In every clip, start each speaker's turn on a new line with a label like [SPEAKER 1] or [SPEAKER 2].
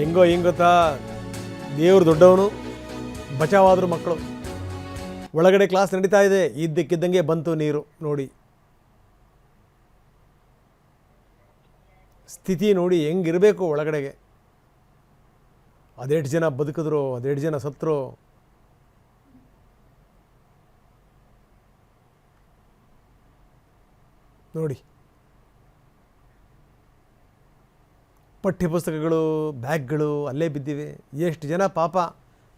[SPEAKER 1] ಹೆಂಗೋ ಹೆಂಗೆ ಗೊತ್ತಾ, ದೇವ್ರು ದೊಡ್ಡವನು, ಬಚಾವಾದ್ರು ಮಕ್ಕಳು. ಒಳಗಡೆ ಕ್ಲಾಸ್ ನಡೀತಾ ಇದೆ, ಇದ್ದಕ್ಕಿದ್ದಂಗೆ ಬಂತು ನೀರು. ನೋಡಿ ಸ್ಥಿತಿ ನೋಡಿ ಹೆಂಗಿರಬೇಕು ಒಳಗಡೆಗೆ. ಅದೆಷ್ಟು ಜನ ಬದುಕಿದ್ರು, ಅದೆಷ್ಟು ಜನ ಸತ್ತರು. ನೋಡಿ ಪಠ್ಯಪುಸ್ತಕಗಳು, ಬ್ಯಾಗ್ಗಳು ಅಲ್ಲೇ ಬಿದ್ದಿವೆ. ಎಷ್ಟು ಜನ ಪಾಪ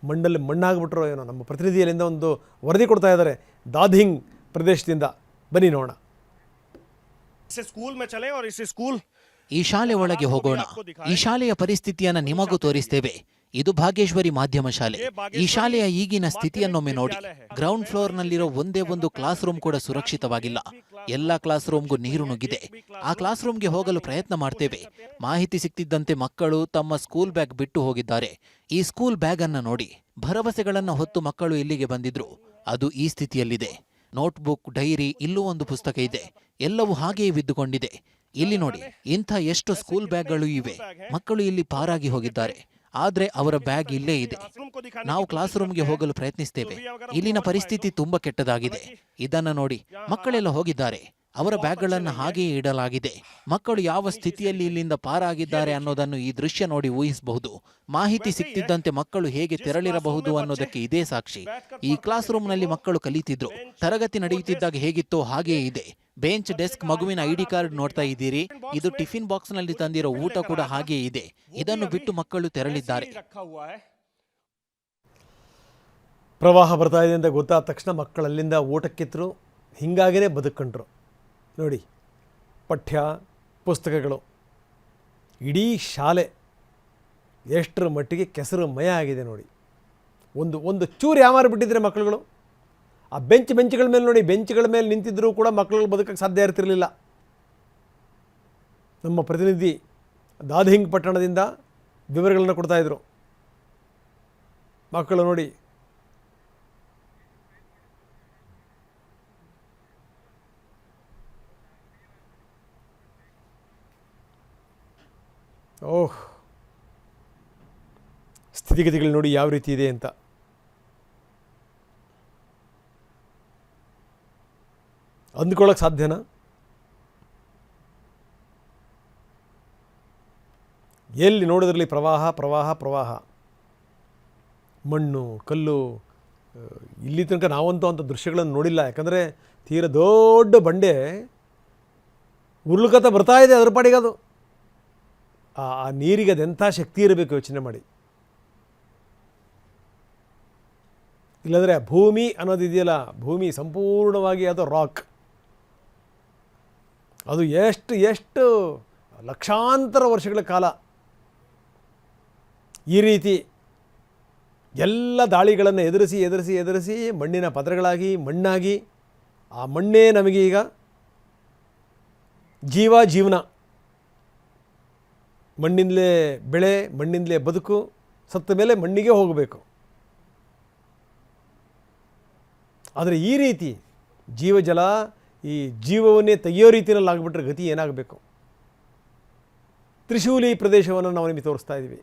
[SPEAKER 1] ಮಣ್ಣಲ್ಲಿ ಮಣ್ಣಾಗ್ಬಿಟ್ರೋ ಏನೋ. ನಮ್ಮ ಪ್ರತಿನಿಧಿಯಲ್ಲಿಂದ ಒಂದು ವರದಿ ಕೊಡ್ತಾ ಇದ್ದಾರೆ ದಾದಿಂಗ್ ಪ್ರದೇಶದಿಂದ. ಬನ್ನಿ ನೋಡೋಣ.
[SPEAKER 2] ಈ ಶಾಲೆ ಒಳಗೆ ಹೋಗೋಣ. ಈ ಶಾಲೆಯ ಪರಿಸ್ಥಿತಿಯನ್ನು ನಿಮಗೂ ತೋರಿಸ್ತೇವೆ. ಇದು ಭಾಗ್ಯೇಶ್ವರಿ ಮಾಧ್ಯಮ ಶಾಲೆ. ಈ ಶಾಲೆಯ ಈಗಿನ ಸ್ಥಿತಿಯನ್ನೊಮ್ಮೆ ನೋಡಿ. ಗ್ರೌಂಡ್ ಫ್ಲೋರ್ನಲ್ಲಿರೋ ಒಂದೇ ಒಂದು ಕ್ಲಾಸ್ ರೂಮ್ ಕೂಡ ಸುರಕ್ಷಿತವಾಗಿಲ್ಲ. ಎಲ್ಲ ಕ್ಲಾಸ್ ರೂಮ್ಗೂ ನೀರು ನುಗ್ಗಿದೆ. ಆ ಕ್ಲಾಸ್ ರೂಮ್ಗೆ ಹೋಗಲು ಪ್ರಯತ್ನ ಮಾಡ್ತೇವೆ. ಮಾಹಿತಿ ಸಿಕ್ತಿದ್ದಂತೆ ಮಕ್ಕಳು ತಮ್ಮ ಸ್ಕೂಲ್ ಬ್ಯಾಗ್ ಬಿಟ್ಟು ಹೋಗಿದ್ದಾರೆ. ಈ ಸ್ಕೂಲ್ ಬ್ಯಾಗ್ ಅನ್ನ ನೋಡಿ. ಭರವಸೆಗಳನ್ನ ಹೊತ್ತು ಮಕ್ಕಳು ಇಲ್ಲಿಗೆ ಬಂದಿದ್ರು. ಅದು ಈ ಸ್ಥಿತಿಯಲ್ಲಿದೆ. ನೋಟ್ಬುಕ್, ಡೈರಿ, ಇಲ್ಲೂ ಒಂದು ಪುಸ್ತಕ ಇದೆ. ಎಲ್ಲವೂ ಹಾಗೆಯೇ ಬಿದ್ದುಕೊಂಡಿದೆ. ಇಲ್ಲಿ ನೋಡಿ, ಇಂಥ ಎಷ್ಟು ಸ್ಕೂಲ್ ಬ್ಯಾಗ್ಗಳು ಇವೆ. ಮಕ್ಕಳು ಇಲ್ಲಿ ಪಾರಾಗಿ ಹೋಗಿದ್ದಾರೆ. ಆದ್ರೆ ಅವರ ಬ್ಯಾಗ್ ಇಲ್ಲೇ ಇದೆ. ನಾವು ಕ್ಲಾಸ್ ರೂಮ್ಗೆ ಹೋಗಲು ಪ್ರಯತ್ನಿಸ್ತೇವೆ. ಇಲ್ಲಿನ ಪರಿಸ್ಥಿತಿ ತುಂಬಾ ಕೆಟ್ಟದಾಗಿದೆ. ಇದನ್ನ ನೋಡಿ, ಮಕ್ಕಳೆಲ್ಲ ಹೋಗಿದ್ದಾರೆ. ಅವರ ಬ್ಯಾಗ್ಗಳನ್ನು ಹಾಗೆಯೇ ಇಡಲಾಗಿದೆ. ಮಕ್ಕಳು ಯಾವ ಸ್ಥಿತಿಯಲ್ಲಿ ಇಲ್ಲಿಂದ ಪಾರಾಗಿದ್ದಾರೆ ಅನ್ನೋದನ್ನು ಈ ದೃಶ್ಯ ನೋಡಿ ಊಹಿಸಬಹುದು. ಮಾಹಿತಿ ಸಿಕ್ತಿದ್ದಂತೆ ಮಕ್ಕಳು ಹೇಗೆ ತೆರಳಿರಬಹುದು ಅನ್ನೋದಕ್ಕೆ ಇದೇ ಸಾಕ್ಷಿ. ಈ ಕ್ಲಾಸ್ ರೂಮ್ನಲ್ಲಿ ಮಕ್ಕಳು ಕಲಿತಿದ್ರು. ತರಗತಿ ನಡೆಯುತ್ತಿದ್ದಾಗ ಹೇಗಿತ್ತೋ ಹಾಗೆಯೇ ಇದೆ. ಬೆಂಚ್, ಡೆಸ್ಕ್, ಮಗುವಿನ ಐಡಿ ಕಾರ್ಡ್ ನೋಡ್ತಾ ಇದ್ದೀರಿ. ಇದು ಟಿಫಿನ್ ಬಾಕ್ಸ್ ನಲ್ಲಿ ತಂದಿರೋ ಊಟ ಕೂಡ ಹಾಗೆಯೇ ಇದೆ. ಇದನ್ನು ಬಿಟ್ಟು ಮಕ್ಕಳು ತೆರಳಿದ್ದಾರೆ.
[SPEAKER 1] ಪ್ರವಾಹ ಬರ್ತಾ ಇದೆ ಅಂತ ಗೊತ್ತಾದ ತಕ್ಷಣ ಮಕ್ಕಳಲ್ಲಿಂದ ಊಟಕ್ಕಿತ್ತರು. ಹಿಂಗಾಗೇ ಬದುಕೊಂಡ್ರು. ನೋಡಿ ಪಠ್ಯ ಪುಸ್ತಕಗಳು, ಇಡೀ ಶಾಲೆ ಎಷ್ಟರ ಮಟ್ಟಿಗೆ ಕೆಸರು ಮಯ ಆಗಿದೆ ನೋಡಿ. ಒಂದು ಚೂರು ಯಾಮಾರು ಬಿಟ್ಟಿದ್ರೆ ಮಕ್ಕಳುಗಳು ಆ ಬೆಂಚ್ಗಳ ಮೇಲೆ ನೋಡಿ, ಬೆಂಚ್ಗಳ ಮೇಲೆ ನಿಂತಿದ್ದರೂ ಕೂಡ ಮಕ್ಕಳುಗಳು ಬದುಕಕ್ಕೆ ಸಾಧ್ಯ ಇರ್ತಿರಲಿಲ್ಲ. ನಮ್ಮ ಪ್ರತಿನಿಧಿ ದಾದಿಂಗ್ ಪಟ್ಟಣದಿಂದ ವಿವರಗಳನ್ನು ಕೊಡ್ತಾಯಿದ್ರು. ಮಕ್ಕಳು ನೋಡಿ ಓಹ್, ಸ್ಥಿತಿಗತಿಗಳು ನೋಡಿ ಯಾವ ರೀತಿ ಇದೆ ಅಂತ. ಅಂದ್ಕೊಳ್ಳೋಕೆ ಸಾಧ್ಯನಾ? ಎಲ್ಲಿ ನೋಡಿದ್ರಲ್ಲಿ ಪ್ರವಾಹ, ಮಣ್ಣು, ಕಲ್ಲು. ಇಲ್ಲಿ ತನಕ ನಾವಂತೂ ಅಂಥ ದೃಶ್ಯಗಳನ್ನು ನೋಡಿಲ್ಲ. ಯಾಕಂದರೆ ತೀರ ದೊಡ್ಡ ಬಂಡೆ ಉರುಳ್ಕತ್ತ ಬರ್ತಾ ಇದೆ ಅದ್ರ ಪಾಡಿಗೆ. ಅದು ಆ ನೀರಿಗೆ ಅದೆಂಥ ಶಕ್ತಿ ಇರಬೇಕು ಯೋಚನೆ ಮಾಡಿ. ಇಲ್ಲಾಂದರೆ ಭೂಮಿ ಅನ್ನೋದಿದೆಯಲ್ಲ, ಭೂಮಿ ಸಂಪೂರ್ಣವಾಗಿ ಅದು ರಾಕ್. ಅದು ಎಷ್ಟು ಲಕ್ಷಾಂತರ ವರ್ಷಗಳ ಕಾಲ ಈ ರೀತಿ ಎಲ್ಲ ದಾಳಿಗಳನ್ನು ಎದುರಿಸಿ ಮಣ್ಣಿನ ಪದರಗಳಾಗಿ ಮಣ್ಣಾಗಿ, ಆ ಮಣ್ಣೇ ನಮಗೆ ಈಗ ಜೀವನ. ಮಣ್ಣಿಂದಲೇ ಬೆಳೆ, ಮಣ್ಣಿಂದಲೇ ಬದುಕು. ಸತ್ತ ಮೇಲೆ ಮಣ್ಣಿಗೆ ಹೋಗಬೇಕು. ಆದರೆ ಈ ರೀತಿ ಜೀವಜಲ, ಈ ಜೀವವನ್ನೇ ತೆಗೆಯೋ ರೀತಿಯಲ್ಲಿ ಆಗಿಬಿಟ್ರೆ ಗತಿ ಏನಾಗಬೇಕು? ತ್ರಿಶೂಲಿ ಪ್ರದೇಶವನ್ನು ನಾವು ನಿಮಗೆ ತೋರಿಸ್ತಾ ಇದ್ದೀವಿ.